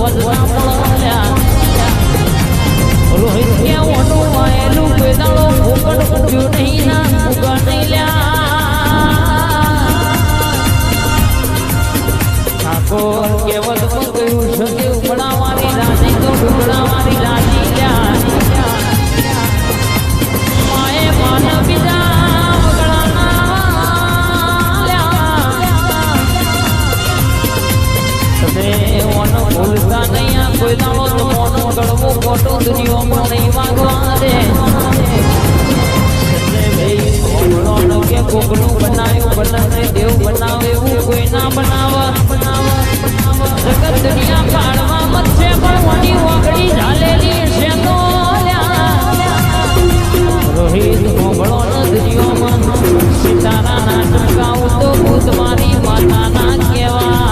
વધના મળ્યા રોહિત કે ઓનું વાયેલું પેદાળો ફોકટ ઉઠ્યું નહીં ના ઉગા નહીં લ્યા ઠાકોર કેવત કહ્યું છે ઉમડા મારી રાજી તો ઢુકડા મારી રાજી લ્યા માએ માન બીજા ભૂલતા નહીં આ કોઈ દાણો જમવાનો ગળવો ખોટો દુનિયામાં નહીં માંગવા દે કે કોકનું બનાવ્યું બનાવે દેવ બનાવે એવું કોઈ ના બનાવે જગત દુનિયા પાડવા મત છે પણ ઓની ઓગળી ઝાલેલી છે તો રોહિત મોગળો ન દુનિયામાં સિતારા ના ટકાવું તો ભૂત મારી માતા ના કહેવાય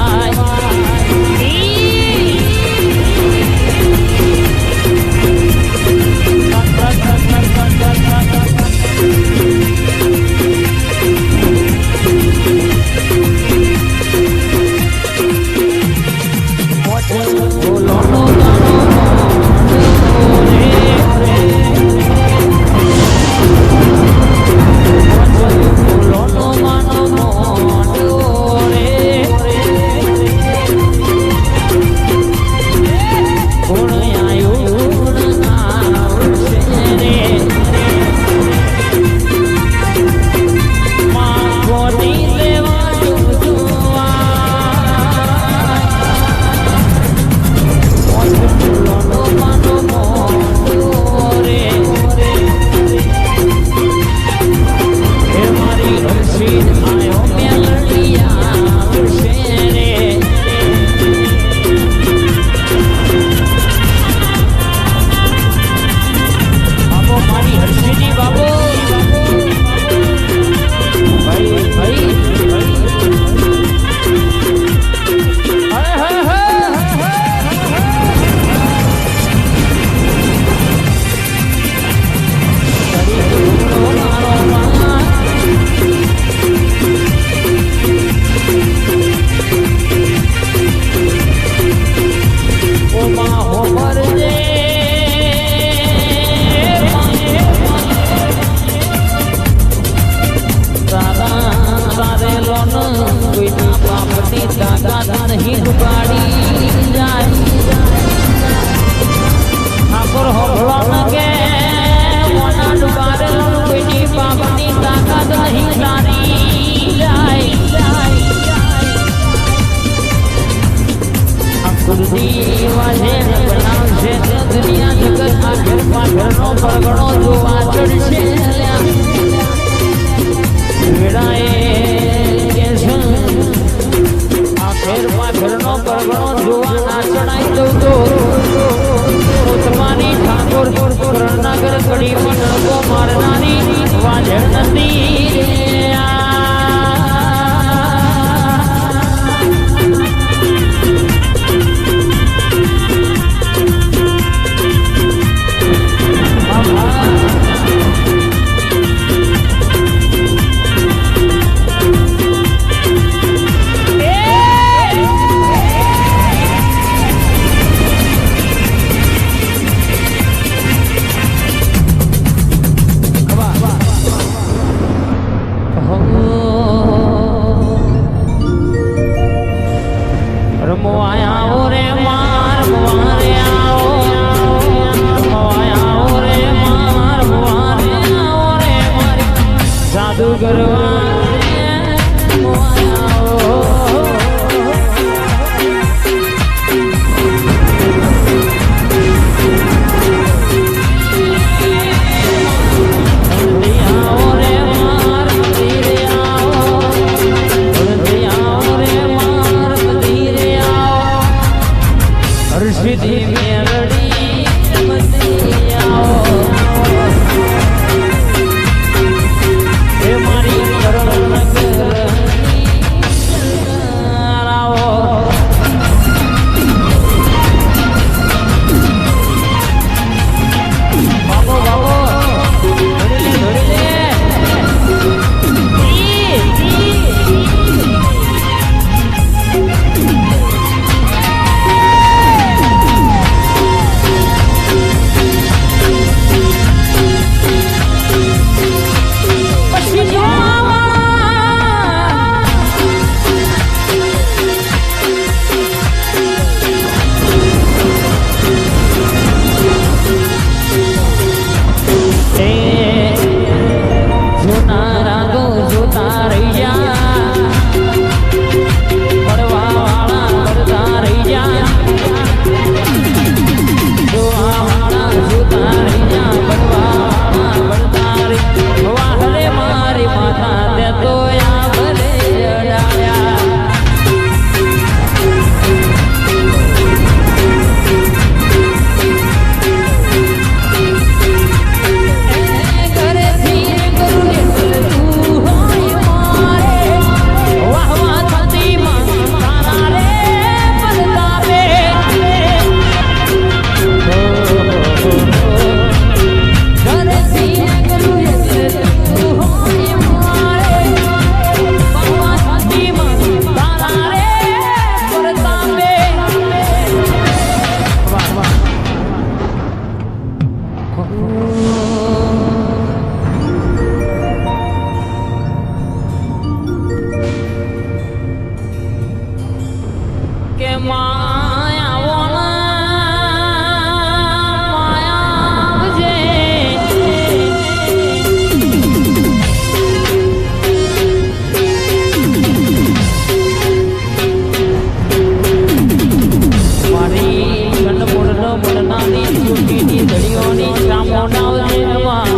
ધડીઓની સામો નાવજે માં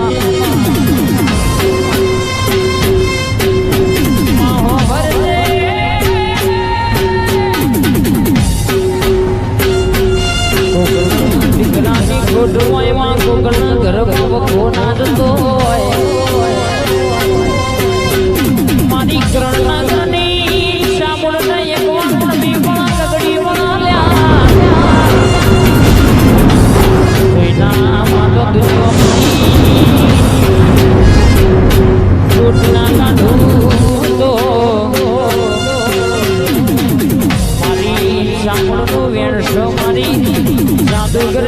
ગોઠવાયમાં કોકણ ગર્ભ વખો નાદતો હોય મારી કરણની સાંભળને એક વાર બી પણ લગડી બનાલ્યા કોઈના માતો દુનિયા છૂટના કાઢું તો મારી સાંભળનું વેણશો મારી જાદુગર